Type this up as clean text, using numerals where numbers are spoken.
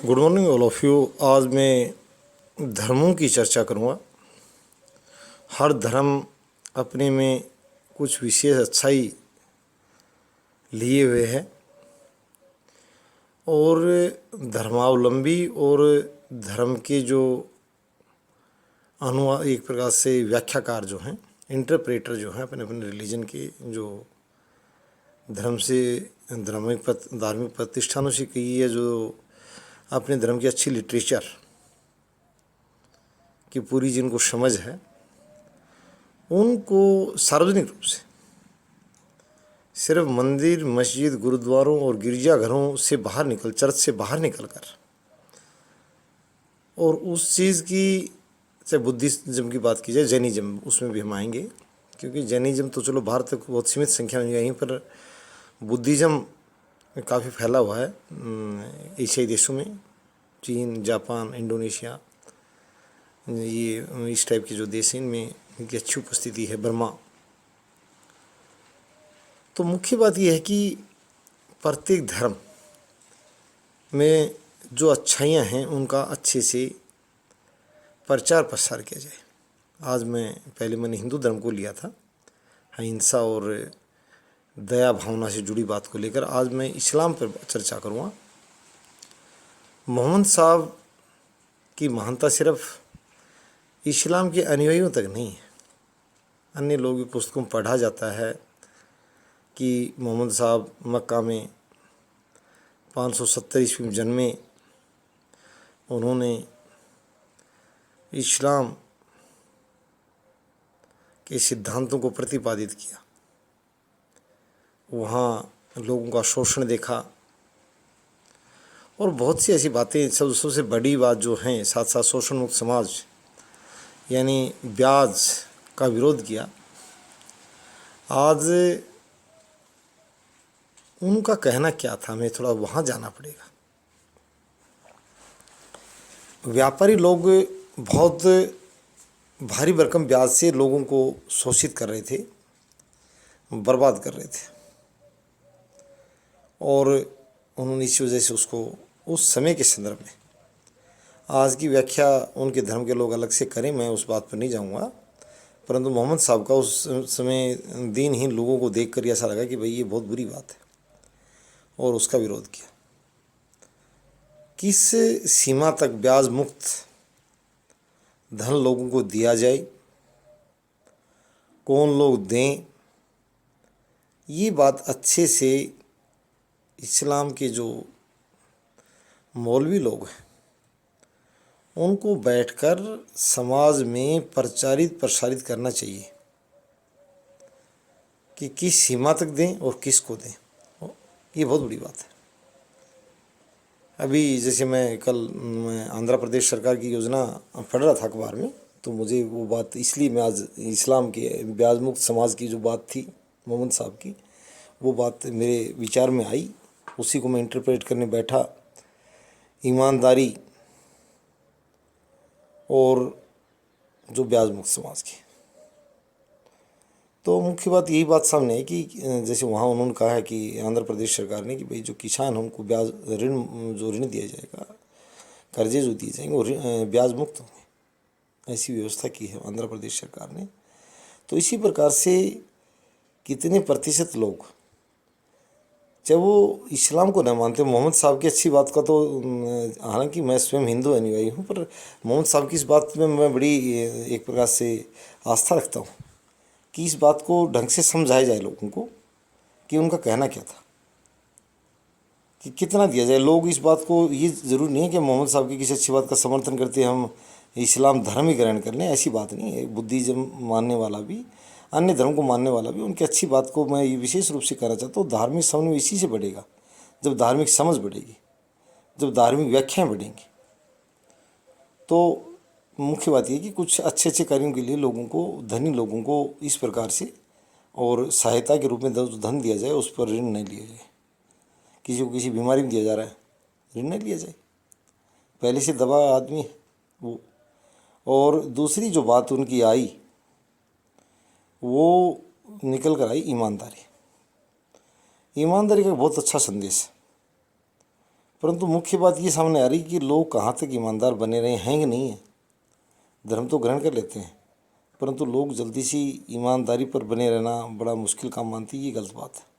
Good morning all of you. आज मैं धर्मों की चर्चा करूँगा। हर धर्म अपने में कुछ विशेष अच्छाई लिए हुए है और धर्मावलंबी और धर्म के जो अनुवाद एक प्रकार से व्याख्याकार जो हैं, इंटरप्रेटर जो हैं, अपने अपने रिलीजन के जो धर्म से धार्मिक प्रतिष्ठानों से की है, जो अपने धर्म की अच्छी लिटरेचर की पूरी जिनको समझ है, उनको सार्वजनिक रूप से सिर्फ मंदिर, मस्जिद, गुरुद्वारों और गिरजाघरों से बाहर निकल, चर्च से बाहर निकल कर और उस चीज़ की, चाहे बुद्धिज्म की बात की जाए, जैनिज्म, उसमें भी हम आएंगे, क्योंकि जैनिज्म तो चलो भारत तक बहुत सीमित संख्या में यहीं पर बुद्धिज्म काफ़ी फैला हुआ है एशियाई देशों में, चीन, जापान, इंडोनेशिया, ये इस टाइप के जो देश हैं इनमें इनकी अच्छी उपस्थिति है, बर्मा। तो मुख्य बात यह है कि प्रत्येक धर्म में जो अच्छाइयाँ हैं उनका अच्छे से प्रचार प्रसार किया जाए। आज मैंने हिंदू धर्म को लिया था, अहिंसा और दया भावना से जुड़ी बात को लेकर। आज मैं इस्लाम पर चर्चा करूँगा। मोहम्मद साहब की महानता सिर्फ इस्लाम के अनुयायियों तक नहीं है। अन्य लोगों की पुस्तकों में पढ़ा जाता है कि मोहम्मद साहब मक्का में 570 ईस्वी में जन्मे। उन्होंने इस्लाम के सिद्धांतों को प्रतिपादित किया, वहाँ लोगों का शोषण देखा और बहुत सी ऐसी बातें। सबसे बड़ी बात जो हैं, साथ साथ शोषण मुक्त समाज यानी ब्याज का विरोध किया। आज उनका कहना क्या था, हमें थोड़ा वहाँ जाना पड़ेगा। व्यापारी लोग बहुत भारी भरकम ब्याज से लोगों को शोषित कर रहे थे, बर्बाद कर रहे थे, और उन्होंने इस वजह से उसको उस समय के संदर्भ में, आज की व्याख्या उनके धर्म के लोग अलग से करें, मैं उस बात पर नहीं जाऊंगा, परंतु मोहम्मद साहब का उस समय दीनहीन लोगों को देखकर ऐसा लगा कि भाई ये बहुत बुरी बात है, और उसका विरोध किया। किस सीमा तक ब्याज मुक्त धन लोगों को दिया जाए, कौन लोग दें, ये बात अच्छे से इस्लाम के जो मौलवी लोग हैं उनको बैठकर समाज में प्रसारित करना चाहिए कि किस सीमा तक दें और किसको दें। ये बहुत बड़ी बात है। अभी जैसे मैं आंध्र प्रदेश सरकार की योजना पढ़ रहा था अखबार में, तो मुझे वो बात, इसलिए मैं आज इस्लाम के ब्याज मुक्त समाज की जो बात थी मोहम्मद साहब की, वो बात मेरे विचार में आई, उसी को मैं इंटरप्रेट करने बैठा। ईमानदारी और जो ब्याज मुक्त समाज की, तो मुख्य बात यही बात सामने है कि जैसे वहाँ उन्होंने कहा है कि आंध्र प्रदेश सरकार ने कि भाई जो किसान हैं उनको ऋण दिया जाएगा, कर्जे जो दिए जाएंगे वो ब्याज मुक्त होंगे, ऐसी व्यवस्था की है आंध्र प्रदेश सरकार ने। तो इसी प्रकार से कितने प्रतिशत लोग, जब वो इस्लाम को न मानते, मोहम्मद साहब की अच्छी बात का तो, हालांकि मैं स्वयं हिंदू अनुयायी हूँ, पर मोहम्मद साहब की इस बात में मैं बड़ी एक प्रकार से आस्था रखता हूँ कि इस बात को ढंग से समझाया जाए लोगों को कि उनका कहना क्या था, कि कितना दिया जाए। लोग इस बात को, ये ज़रूरी नहीं है कि मोहम्मद साहब की किसी अच्छी बात का समर्थन करते हम इस्लाम धर्म ही ग्रहण कर लें, ऐसी बात नहीं है। बुद्धिज़्म मानने वाला भी, अन्य धर्म को मानने वाला भी, उनकी अच्छी बात को मैं ये विशेष रूप से कहना चाहता हूँ। धार्मिक समन्वय इसी से बढ़ेगा, जब धार्मिक समझ बढ़ेगी, जब धार्मिक व्याख्याएँ बढ़ेंगी। तो मुख्य बात यह कि कुछ अच्छे अच्छे कार्यों के लिए लोगों को, धनी लोगों को इस प्रकार से और सहायता के रूप में धन दिया जाए, उस पर ऋण नहीं लिया जाए। किसी को किसी बीमारी में दिया जा रहा है, ऋण नहीं लिया जाए, पहले से दबा आदमी है वो। और दूसरी जो बात उनकी आई, वो निकल कर आई ईमानदारी। ईमानदारी का बहुत अच्छा संदेश है। परंतु मुख्य बात ये सामने आ रही कि लोग कहाँ तक ईमानदार बने रहे हैं कि नहीं है। धर्म तो ग्रहण कर लेते हैं, परंतु लोग जल्दी सी ईमानदारी पर बने रहना बड़ा मुश्किल काम मानती है, ये गलत बात है।